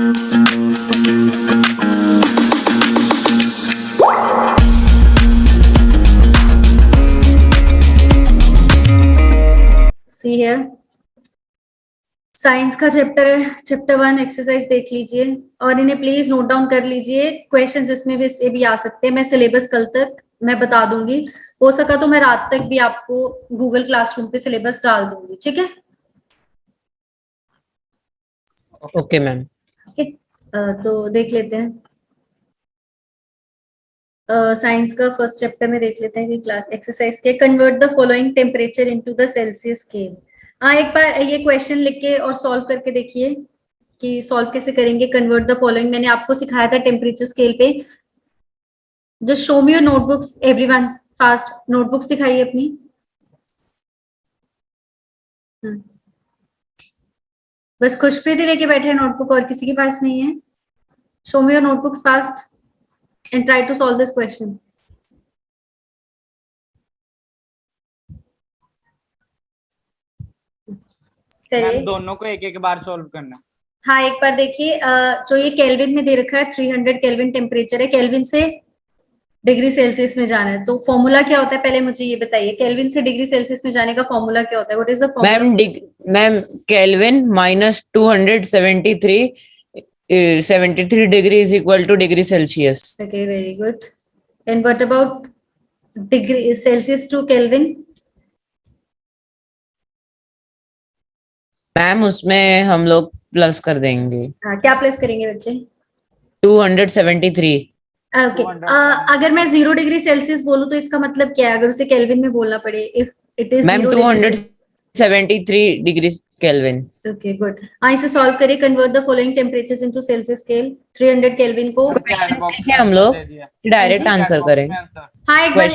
सी है साइंस का चैप्टर है, चैप्टर 1 एक्सरसाइज देख लीजिए और इन्हें प्लीज नोट डाउन कर लीजिए। क्वेश्चंस इसमें भी से भी आ सकते हैं। मैं सिलेबस कल तक मैं बता दूंगी, हो सका तो मैं रात तक भी आपको गूगल क्लासरूम पे सिलेबस डाल दूंगी, ठीक है? Okay ma'am. तो देख लेते हैं साइंस का फर्स्ट चैप्टर में देख लेते हैं कि क्लास एक्सरसाइज के convert the following temperature into the Celsius scale. हाँ, एक बार ये क्वेश्चन लिख के और सॉल्व करके देखिए कि सॉल्व कैसे करेंगे। कन्वर्ट द फॉलोइंग मैंने आपको सिखाया था टेम्परेचर स्केल पे। जो show me your notebooks everyone, fast notebooks दिखाइए अपनी। बस खुशप्रीति लेके बैठे हैं नोटबुक, और किसी के पास नहीं है। Show me your notebooks fast and try to solve this question. Ma'am दोनों को एक एक बार सॉल्व करना। हाँ, एक बार देखिए जो ये केल्विन में दे रखा है 300 केल्विन टेम्परेचर है, केल्विन से डिग्री सेल्सियस में जाना है, तो फॉर्मूला क्या होता है पहले मुझे ये बताइए। केल्विन से डिग्री सेल्सियस में जाने का फॉर्मूला क्या होता है? What is the formula? Ma'am kelvin minus 273 degree is equal to degree Celsius. Okay, very good. And what about degree Celsius to kelvin? Ma'am उसमें हम लोग प्लस कर देंगे। हाँ, क्या प्लस करेंगे बच्चे? 273। ओके, अगर मैं 0 डिग्री सेल्सियस बोलूं तो इसका मतलब क्या है अगर उसे केल्विन में बोलना पड़े? If it is ma'am 273 degree kelvin. Okay, good. इसे सॉल्व करिए। Convert the following temperatures into Celsius scale. 300 kelvin को क्वेश्चन सीखे हम लोग, डायरेक्ट आंसर करें। हाँ, एक बार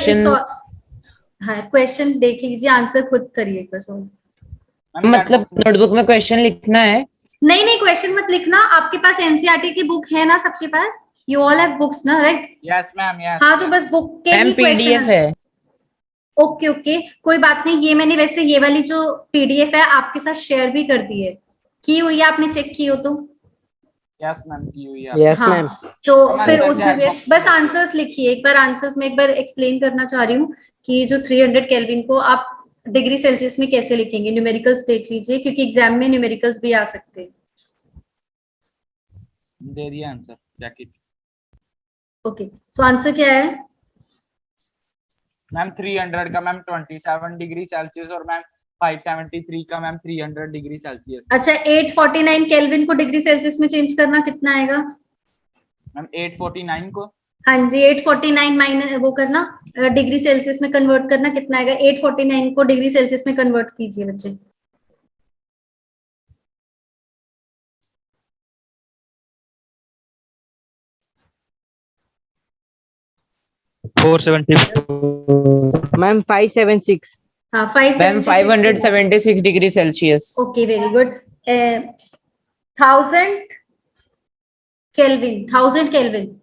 हाँ क्वेश्चन देख लीजिए, आंसर खुद करिए एक बार सॉल्व। मतलब नोटबुक में क्वेश्चन लिखना है? नहीं नहीं, क्वेश्चन मत लिखना। आपके पास एनसीईआरटी की बुक है ना सबके पास? यू ऑल हैव बुक्स ना, राइट? Yes ma'am, yes. हाँ, तो बस बुक के ही पीडीएफ है। ओके ओके, कोई बात नहीं। ये मैंने वैसे ये वाली जो पीडीएफ है आपके साथ शेयर भी कर दी है, की हुई है, आपने चेक की हो तो? यस मैम, की हुई है। Yes ma'am. तो फिर उसमें बस आंसर्स लिखिए एक बार। आंसर्स में एक बार एक्सप्लेन करना चाह रही हूँ कि जो 300 केल्विन को आप डिग्री सेल्सियस में कैसे लिखेंगे। न्यूमेरिकल्स देख लीजिए क्योंकि एग्जाम में न्यूमेरिकल्स भी आ सकते हैं। दे दिया answer, jacket. Okay, so answer क्या है मैम? 300 का मैम 27 डिग्री सेल्सियस और मैम 573 का मैम 300 डिग्री सेल्सियस। अच्छा, 849 केल्विन को डिग्री सेल्सियस में चेंज करना कितना आएगा मैम? 849 को, हाँ जी 849 माइनस वो करना डिग्री सेल्सियस में कन्वर्ट करना, कितना आएगा? 849 को डिग्री सेल्सियस में कन्वर्ट कीजिए बच्चे। 474 मैम 576। हाँ, ma'am 576 degree Celsius. Okay, very good. 1000 kelvin, 1000 kelvin,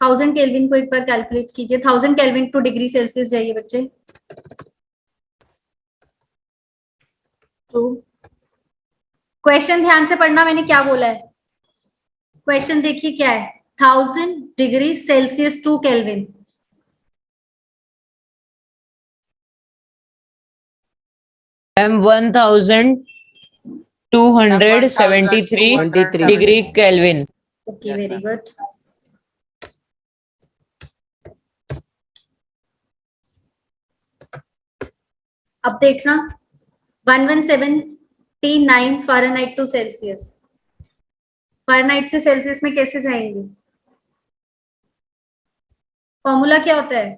1000 kelvin को एक बार कैलकुलेट कीजिए। 1000 केल्विन टू डिग्री सेल्सियस जाइए बच्चे। तो क्वेश्चन ध्यान से पढ़ना, मैंने क्या बोला है। क्वेश्चन देखिए क्या है, 1000 degree Celsius to kelvin. Ma'am 1273 degree kelvin. Okay, very good. अब देखना 1179 फ़ारेनहाइट टू सेल्सियस। फ़ारेनहाइट से सेल्सियस में कैसे जाएंगे? फॉर्मूला क्या होता है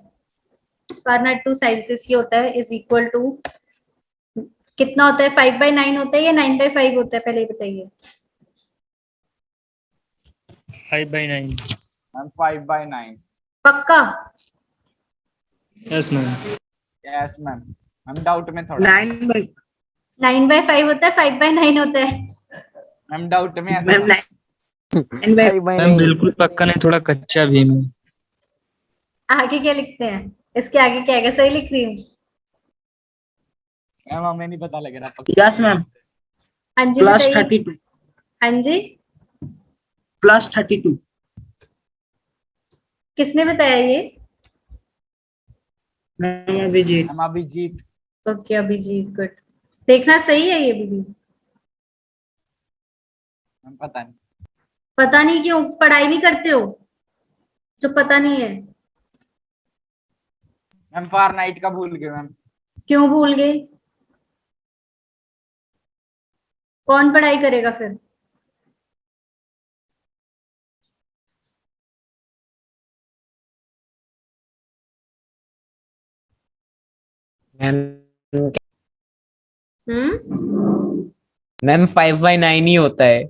फ़ारेनहाइट टू सेल्सियस? ये होता है इज इक्वल टू, कितना होता है? 5/9 होता है या 9/5 होता है? पहले ही बताइए। 5/9 मैम 5/9। पक्का? Yes ma'am. यस मैम, हम डाउट में थोड़ा। 9/5 होता है, 5/9 होता है? मैम डाउट में मैम बिल्कुल पक्का नहीं, थोड़ा कच्चा भी है। आगे क्या लिखते हैं? इसके आगे क्या है? सही लिख रही हूँ? मैम हमें नहीं पता लग रहा। यस मैम, हाँ जी प्लस बताइए। 32, हाँ जी, प्लस 32। किसने बताया ये? Ma'am Abhijeet. Ma'am Abhijeet. Okay Abhijeet, good. देखना सही है ये भी। मैम पता नहीं। पता नहीं क्यों पढ़ाई नहीं करते हो जो पता नहीं है? मैम फारेनहाइट का भूल गए मैम। क्यों भूल गए? कौन पढ़ाई करेगा फिर? मैम हम्म, मैम 5/9 ही होता है।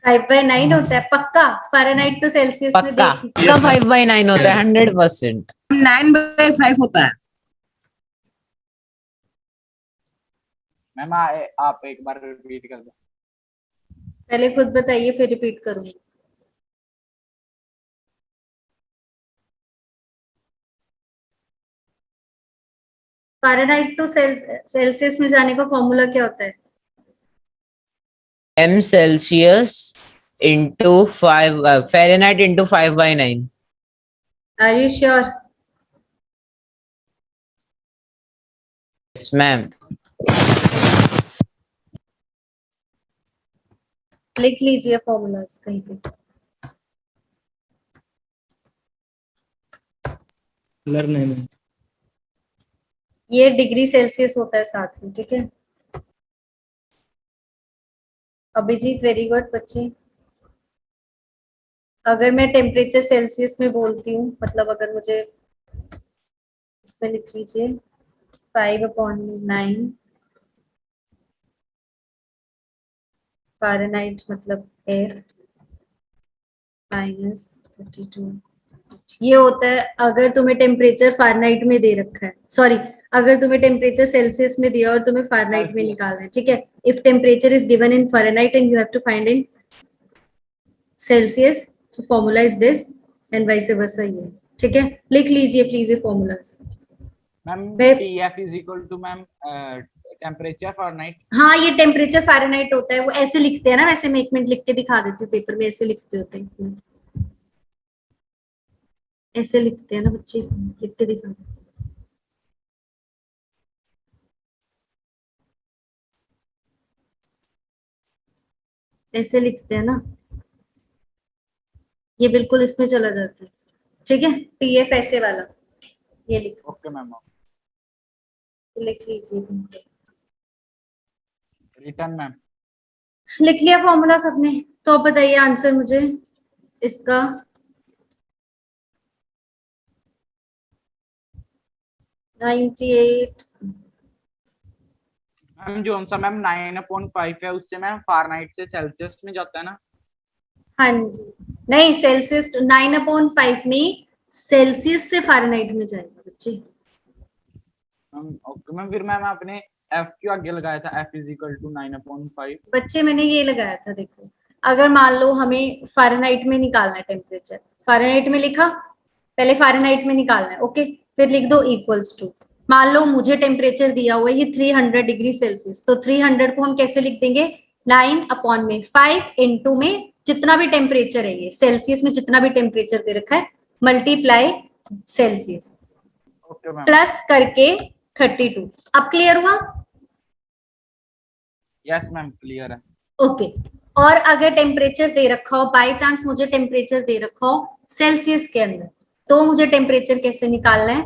5/9 होता है पक्का? फ़ारेनहाइट टू सेल्सियस में पक्का देख। पक्का 5/9 होता है 100%। 9/5 होता है। मैम आप एक बार रिपीट कर दो। पहले खुद बताइए फिर रिपीट करूंगी। फ़ारेनहाइट टू सेल्सियस में जाने का फॉर्मूला क्या होता है? M Celsius into 5 Fahrenheit into 5/9। Are you sure? Yes, ma'am. लिख लीजिए फॉर्मूलाज कहीं पे। लर्न है मैम। ये डिग्री सेल्सियस होता है साथ में, ठीक है। अभिजीत वेरी गुड बच्चे। अगर मैं टेम्परेचर सेल्सियस में बोलती हूँ, मतलब अगर मुझे इसमें लिख लीजिए 5/9 फ़ारेनहाइट मतलब F -32। ये होता है अगर तुम्हें टेम्परेचर फ़ारेनहाइट में दे रखा है, सॉरी, अगर तुम्हें टेम्परेचर सेल्सियस में दिया और तुम्हें फ़ारेनहाइट में निकालना है, ठीक है। If temperature is given in Fahrenheit and you have to find in Celsius, so formula is this and vice versa ये, ठीक है। लिख लीजिए प्लीज ये फॉर्मूलाज। मैम मैं- TF is equal to ma'am temperature Fahrenheit. हाँ ये टेम्परेचर फ़ारेनहाइट होता है, वो ऐसे लिखते हैं ना, वैसे मैं 1 मिनट लिख के दिखा देती हूँ, पेपर में ऐसे लिखते होते हैं, ऐसे लिखते हैं ना बच्चे, लिख के दिखा देती हूँ। ऐसे लिखते हैं ना, ये बिल्कुल इसमें चला जाता है, ठीक है। TF ऐसे वाला ये लिखो, ओके मैम। लिख लीजिए। Return ma'am. लिख लिया फॉर्मूला सबने? तो अब बताइए आंसर मुझे इसका। 98। मैम जो सा मैम 9/5 है उससे मैम फारेनहाइट से सेल्सियस में जाता है ना। हाँ जी, नहीं सेल्सियस 9/5 में सेल्सियस से फ़ारेनहाइट में जाएगा बच्चे। मैम ओके मैम, फिर मैम आपने F क्यों आगे लगाया था? F is equal to 9/5। बच्चे मैंने ये लगाया था, देखो अगर मान लो हमें फ़ारेनहाइट में निकालना है टेम्परेचर, फ़ारेनहाइट में लिखा, पहले फ़ारेनहाइट में निकालना है, ओके। फिर लिख दो इक्वल्स टू, मान लो मुझे टेम्परेचर दिया हुआ है ये 300 डिग्री सेल्सियस, तो 300 को हम कैसे लिख देंगे? 9/5 इंटू में जितना भी टेम्परेचर है, ये सेल्सियस में जितना भी टेम्परेचर दे रखा है, multiply Celsius okay ma'am. Plus करके 32। अब क्लियर हुआ? यस मैम क्लियर है। ओके। और अगर टेम्परेचर दे रखा हो, बाय चांस मुझे टेम्परेचर दे रखा हो सेल्सियस के अंदर, तो मुझे टेम्परेचर कैसे निकालना है?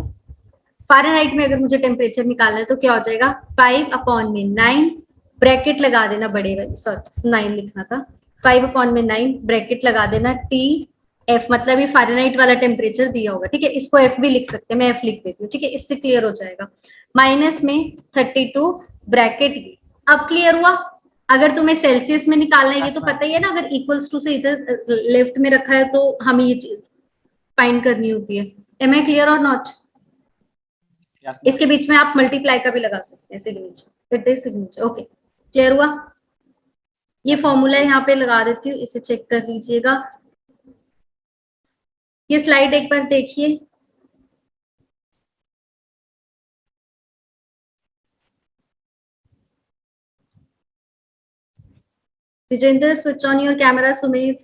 फ़ारेनहाइट में अगर मुझे टेम्परेचर निकालना है तो क्या हो जाएगा? 5/9 ब्रैकेट लगा देना, बड़े वाले, सॉरी 9 लिखना था, 5/9 ब्रैकेट लगा देना, TF मतलब ये फ़ारेनहाइट वाला टेम्परेचर दिया होगा, ठीक है। इसको F भी लिख सकते हैं, मैं F लिख देती हूँ, ठीक है, इससे क्लियर हो जाएगा। माइनस में 32 ब्रैकेट। अब क्लियर हुआ? अगर तुम्हें सेल्सियस में निकालना है, ये तो पता ही है ना, अगर इक्वल्स टू से इधर लेफ्ट में रखा है तो हमें ये चीज फाइंड करनी होती है। एम आई क्लियर और नॉट? यस इसके बीच में आप मल्टीप्लाई का भी लगा सकते हैं, signature, it is signature, okay. Clear हुआ? ये फॉर्मूला यहाँ पे लगा देती हूँ, इसे चेक कर लीजिएगा। ये स्लाइड एक बार देखिए। Vijender, switch on your camera. Sumit.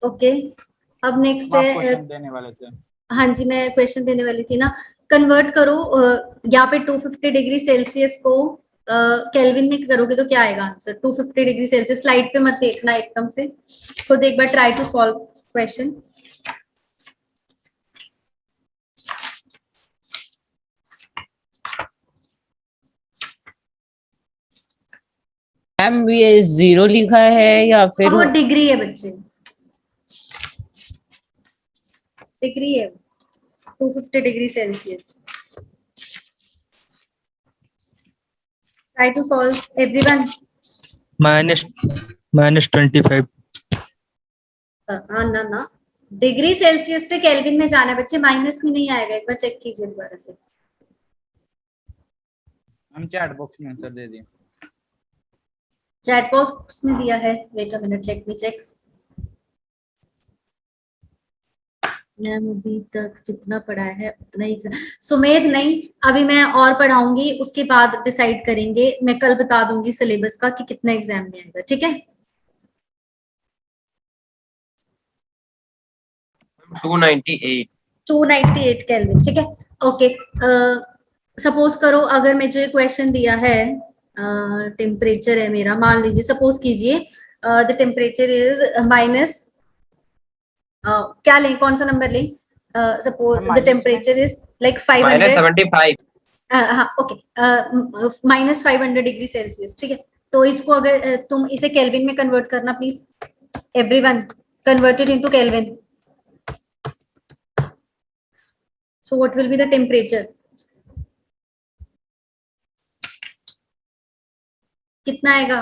Okay. अब नेक्स्ट आप है क्वेश्चन देने वाले थे। हाँ जी, मैं क्वेश्चन देने वाली थी ना। कन्वर्ट करो यहाँ पे 250 डिग्री सेल्सियस को केल्विन में करोगे तो क्या आएगा आंसर? 250 degree Celsius. स्लाइड पे मत देखना एकदम से, खुद एक बार try to solve question. Ma'am ये 0 लिखा है या फिर अब वो डिग्री है बच्चे, डिग्री है 250 degree Celsius. Try to solve everyone. -25। हाँ ना ना, डिग्री सेल्सियस से केल्विन में जाना है बच्चे, माइनस में नहीं आएगा। एक बार चेक कीजिए दोबारा से। हम चैट बॉक्स में आंसर दे दिए। चैट बॉक्स में दिया है, wait a minute, let me check. Ma'am अभी तक जितना पढ़ा है उतना ही। सुमेध नहीं, अभी मैं और पढ़ाऊंगी, उसके बाद डिसाइड करेंगे। मैं कल बता दूंगी सिलेबस का कि कितना एग्जाम में आएगा, ठीक है? 298 केल्विन, ठीक है। ओके, सपोज करो अगर मुझे क्वेश्चन दिया है, टेम्परेचर है मेरा, मान लीजिए, सपोज कीजिए द टेम्परेचर इज माइनस, क्या लें, कौन सा नंबर लें? Suppose the temperature is like 500 -75। हाँ ओके, -500 डिग्री सेल्सियस, ठीक है। तो इसको अगर तुम इसे केल्विन में कन्वर्ट करना please, everyone, converted into kelvin. So what will be the temperature? कितना आएगा?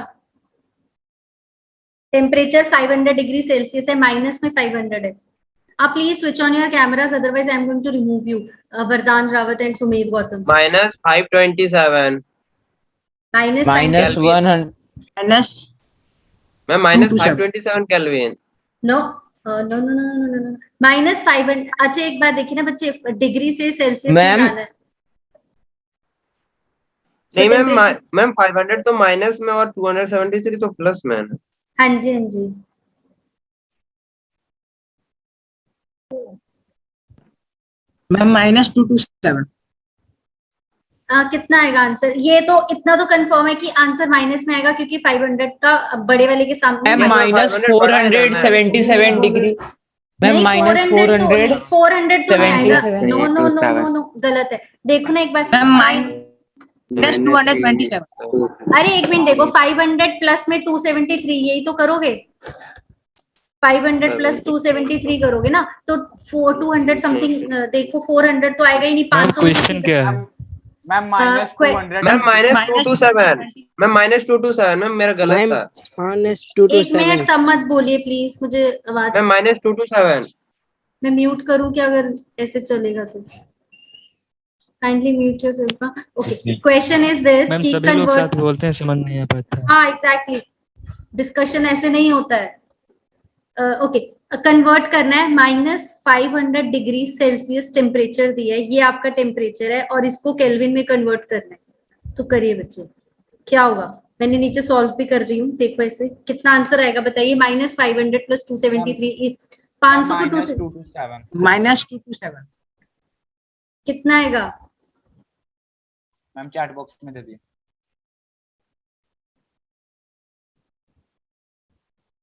टेम्परेचर 500 डिग्री सेल्सियस है, माइनस में 500 है। आप please switch on your cameras, otherwise I am going to remove you. Vardaan Rawat and Sumedh Gautam. -527। Minus -100। मैं -527 kelvin. No no no no no no, -500। अच्छा एक बार देखिए ना बच्चे, डिग्री से सेल्सियस में मैम, जाना है। नहीं मैम 500 तो माइनस में और 273 तो प्लस में है। हाँ जी हाँ जी। मैम -227। कितना आएगा आंसर? ये तो इतना तो कंफर्म है कि आंसर माइनस में आएगा, क्योंकि 500 का बड़े वाले के सामने मैम -477 डिग्री। मैम -400 तो नहीं आएगा। 77। No no no no no, गलत है। देखो ना एक बार। मैम -227। अरे एक मिनट देखो, 500 प्लस में 273, यही तो करोगे। 500 प्लस 273 करोगे ना, तो 200 समथिंग। देखो 400 तो आएगा ही नहीं। 500 क्वेश्चन क्या है? मैम -200। मैम -227 मैम, मेरा गलत था। एक मिनट सब मत बोलिए प्लीज, मुझे आवाज। मैम -227। मैं म्यूट करूं क्या अगर ऐसे चलेगा तो? Kindly mute yourself. Okay, question is this ma'am कि सभी लोग कन्वर्ट। साथ बोलते हैं, समझ नहीं आ पाता। हाँ एग्जैक्टली, डिस्कशन ऐसे नहीं होता है। ओके, कन्वर्ट करना है। -500 डिग्री सेल्सियस टेम्परेचर दिया है, ये आपका टेम्परेचर है, और इसको केल्विन में कन्वर्ट करना है। तो करिए बच्चे, क्या होगा? मैंने नीचे सॉल्व भी कर रही हूँ, देखो ऐसे कितना आंसर आएगा बताइए। -500 प्लस 273, 500 को 227। -227। कितना आएगा? मैम चैट बॉक्स में दे दिए।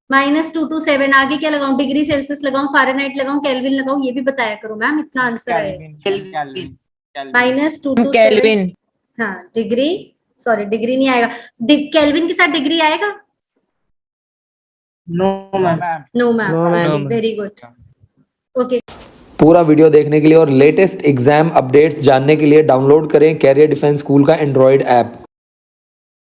-227। आगे क्या लगाऊं? डिग्री सेल्सियस लगाऊं, फ़ारेनहाइट लगाऊं, केल्विन लगाऊं? ये भी बताया करो मैम, इतना आंसर है। -227 केल्विन। हाँ डिग्री, सॉरी डिग्री नहीं आएगा। केल्विन के साथ डिग्री आएगा? No ma'am. No ma'am, very good. Okay, पूरा वीडियो देखने के लिए और लेटेस्ट एग्जाम अपडेट्स जानने के लिए डाउनलोड करें कैरियर डिफेंस स्कूल का एंड्रॉइड ऐप।